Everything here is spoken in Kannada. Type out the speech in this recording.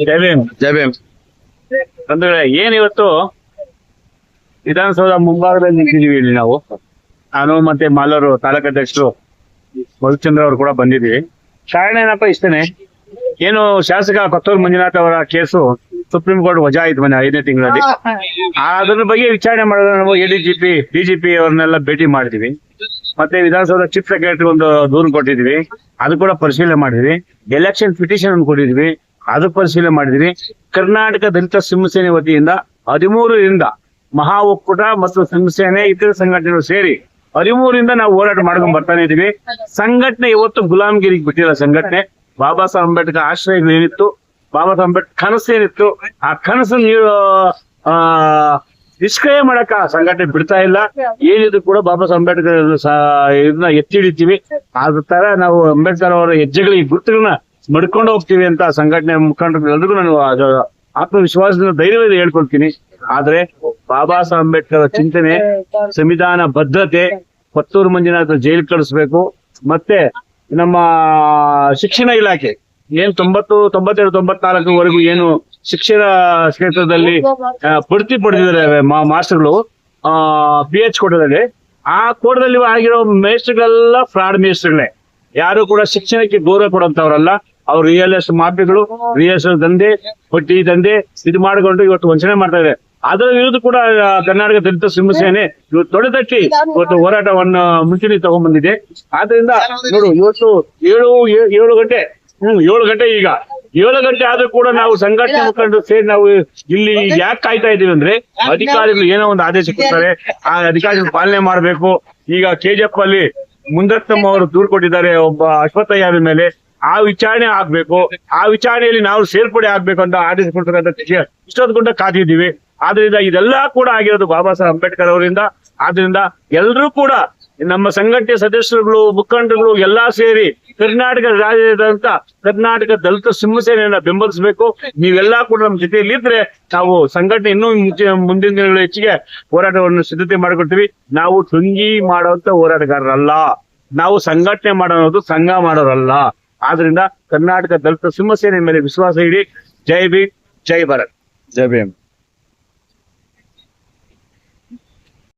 ಜೈ ಭೀಮ್. ಜೈ ಭೀಮ್. ಅಂದ್ರೆ ಏನಿವತ್ತು ವಿಧಾನಸೌಧ ಮುಂಭಾಗದಲ್ಲಿ ನಿಂತಿದೀವಿ ಇಲ್ಲಿ ನಾವು. ನಾನು ಮತ್ತೆ ಮಾಲೂರು ತಾಲೂಕಾಧ್ಯಕ್ಷರು ಮಧುಚಂದ್ರ ಅವರು ಕೂಡ ಬಂದಿದ್ದೀವಿ. ಕಾರಣ ಏನಪ್ಪ ಇಷ್ಟೇನೆ, ಏನು ಶಾಸಕ ಕೊತ್ತೂರು ಮಂಜುನಾಥ್ ಅವರ ಕೇಸು ಸುಪ್ರೀಂ ಕೋರ್ಟ್ ವಜಾ ಆಯ್ತು ಮೊನ್ನೆ 5ನೇ ತಿಂಗಳಲ್ಲಿ. ಅದ್ರ ಬಗ್ಗೆ ವಿಚಾರಣೆ ಮಾಡಿದ್ರೆ ನಾವು ಎಡಿಜಿಪಿ ಡಿಜಿಪಿ ಅವ್ರನ್ನೆಲ್ಲ ಭೇಟಿ ಮಾಡಿದೀವಿ. ಮತ್ತೆ ವಿಧಾನಸೌಧ ಚೀಫ್ ಸೆಕ್ರೆಟರಿ ಒಂದು ದೂರು ಕೊಟ್ಟಿದ್ವಿ, ಅದು ಕೂಡ ಪರಿಶೀಲನೆ ಮಾಡಿದ್ವಿ. ಎಲೆಕ್ಷನ್ ಪಿಟಿಷನ್ ಕೊಟ್ಟಿದ್ವಿ, ಅದು ಪರಿಶೀಲನೆ ಮಾಡಿದ್ವಿ. ಕರ್ನಾಟಕ ದಲಿತ ಸಿಂಹಸೇನೆ ವತಿಯಿಂದ 13ರಿಂದ ಮಹಾ ಒಕ್ಕೂಟ ಮತ್ತು ಸಿಂಹಸೇನೆ ಇತರ ಸಂಘಟನೆಗಳು ಸೇರಿ 13ರಿಂದ ನಾವು ಹೋರಾಟ ಮಾಡ್ಕೊಂಡು ಬರ್ತಾನೆ ಇದೀವಿ. ಸಂಘಟನೆ ಇವತ್ತು ಗುಲಾಮಗಿರಿಗೆ ಬಿಟ್ಟಿಲ್ಲ. ಸಂಘಟನೆ ಬಾಬಾ ಸಾಹೇಬ್ ಅಂಬೇಡ್ಕರ್ ಆಶ್ರಯಗಳು ಏನಿತ್ತು, ಬಾಬಾ ಸಾಹೇಬ್ ಅಂಬೇಡ್ಕರ್ ಕನಸು ಏನಿತ್ತು, ಆ ಕನಸು ನಿಷ್ಕ್ರಿಯ ಮಾಡಕ ಸಂಘಟನೆ ಬಿಡ್ತಾ ಇಲ್ಲ. ಏನಿದ್ರು ಕೂಡ ಬಾಬಾ ಸಾಹೇಬ್ ಅಂಬೇಡ್ಕರ್ ಇದನ್ನ ಎತ್ತಿ ಹಿಡಿತೀವಿ. ಆದ ತರ ನಾವು ಅಂಬೇಡ್ಕರ್ ಅವರ ಹೆಜ್ಜೆಗಳಿಗೆ ಗುರುತುಗಳನ್ನ ಮಡ್ಕೊಂಡು ಹೋಗ್ತೀವಿ ಅಂತ ಸಂಘಟನೆ ಮುಖಂಡರು ಎಲ್ರಿಗೂ ನಾನು ಆತ್ಮವಿಶ್ವಾಸದಿಂದ ಧೈರ್ಯವಾಗಿ ಹೇಳ್ಕೊಳ್ತೀನಿ. ಆದ್ರೆ ಬಾಬಾ ಸಾಹೇಬ್ ಅಂಬೇಡ್ಕರ್ ಚಿಂತನೆ, ಸಂವಿಧಾನ ಬದ್ಧತೆ, ಕೊತ್ತೂರು ಮಂಜುನಾಥ ಜೈಲು ಕಳಿಸ್ಬೇಕು. ಮತ್ತೆ ನಮ್ಮ ಶಿಕ್ಷಣ ಇಲಾಖೆ ಏನ್ 90, 92, 94ವರೆಗೂ ಏನು ಶಿಕ್ಷಣ ಕ್ಷೇತ್ರದಲ್ಲಿ ಬಡ್ತಿ ಪಡೆದಿದ್ದಾರೆ ಮಾಸ್ಟರ್ಗಳು PH ಕೋಟದಲ್ಲಿ, ಆ ಕೋಟದಲ್ಲಿ ಆಗಿರೋ ಮೇಸ್ಟರ್ಗಳೆಲ್ಲ ಫ್ರಾಡ್ ಮೇಸ್ಟರ್ಗಳೇ. ಯಾರು ಕೂಡ ಶಿಕ್ಷಣಕ್ಕೆ ಗೌರವ ಕೊಡುವಂತವ್ರಲ್ಲ. ಅವ್ರು ರಿಯಲ್ ಎಸ್ಟೇಟ್ ಮಾಫಿಯಾಗಳು, ರಿಯಲ್ ಎಸ್ಟೇಟ್ ದಂಧೆ, ಬಡ್ಡಿ ದಂಧೆ ಇದು ಮಾಡಿಕೊಂಡು ಇವತ್ತು ವಂಚನೆ ಮಾಡ್ತಾ ಇದೆ. ಅದರ ವಿರುದ್ಧ ಕೂಡ ಕರ್ನಾಟಕ ದಲಿತ ಸಿಂಹಸೇನೆ ಇವತ್ತು ತೊಡೆತಟ್ಟಿ ಇವತ್ತು ಹೋರಾಟವನ್ನು ಮುಂಚೂಣಿ ತಗೊಂಡ್ಬಂದಿದೆ. ಆದ್ರಿಂದ ನೋಡು, ಇವತ್ತು 7 ಗಂಟೆ ಈಗ 7 ಗಂಟೆ ಆದ್ರೂ ಕೂಡ ನಾವು ಸಂಘಟನೆ ಮುಖಂಡರು ಸೇರಿ ನಾವು ಇಲ್ಲಿ ಯಾಕೆ ಕಾಯ್ತಾ ಇದೀವಿ ಅಂದ್ರೆ, ಅಧಿಕಾರಿಗಳು ಏನೋ ಒಂದು ಆದೇಶ ಕೊಡ್ತಾರೆ, ಆ ಅಧಿಕಾರಿಗಳು ಪಾಲನೆ ಮಾಡ್ಬೇಕು. ಈಗ KGF ಅಲ್ಲಿ ಮುಂದತ್ತಮ್ಮ ಅವರು ದೂರು ಕೊಟ್ಟಿದ್ದಾರೆ ಒಬ್ಬ ಅಶ್ವತ್ಥಯ್ಯ ಮೇಲೆ. ಆ ವಿಚಾರಣೆ ಆಗ್ಬೇಕು, ಆ ವಿಚಾರಣೆಯಲ್ಲಿ ನಾವು ಸೇರ್ಪಡೆ ಆಗ್ಬೇಕು ಅಂತ ಆದೇಶ ಕೊಡ್ತಕ್ಕಂಥ ಇಷ್ಟೊಂದು ಗಂಟೆ ಕಾದಿದ್ದೀವಿ. ಆದ್ರಿಂದ ಇದೆಲ್ಲ ಕೂಡ ಆಗಿರೋದು ಬಾಬಾ ಸಾಹೇಬ್ ಅಂಬೇಡ್ಕರ್ ಅವರಿಂದ. ಆದ್ರಿಂದ ಎಲ್ಲರೂ ಕೂಡ ನಮ್ಮ ಸಂಘಟನೆ ಸದಸ್ಯರುಗಳು, ಮುಖಂಡರುಗಳು ಎಲ್ಲಾ ಸೇರಿ ಕರ್ನಾಟಕ ರಾಜ್ಯದಂತ ಕರ್ನಾಟಕ ದಲಿತ ಸಿಂಹಸೇನೆಯನ್ನ ಬೆಂಬಲಿಸಬೇಕು. ನೀವೆಲ್ಲಾ ಕೂಡ ನಮ್ಮ ಜೊತೆಯಲ್ಲಿ ಇದ್ರೆ ನಾವು ಸಂಘಟನೆ ಇನ್ನೂ ಮುಂದಿನ ದಿನಗಳ ಹೆಚ್ಚಿಗೆ ಹೋರಾಟವನ್ನು ಸಿದ್ಧತೆ ಮಾಡಿಕೊಡ್ತೀವಿ. ನಾವು ಟುಂಗಿ ಮಾಡುವಂತ ಹೋರಾಟಗಾರರಲ್ಲ, ನಾವು ಸಂಘಟನೆ ಮಾಡೋದು ಸಂಘ ಮಾಡೋರಲ್ಲ. ಆದ್ರಿಂದ ಕರ್ನಾಟಕ ದಲಿತ ಸಿಂಹಸೇನೆ ಮೇಲೆ ವಿಶ್ವಾಸ ಇಡಿ. ಜೈ ಭೀಮ್, ಜೈ ಭಾರತ್. ಜೈ ಭೀಮ್.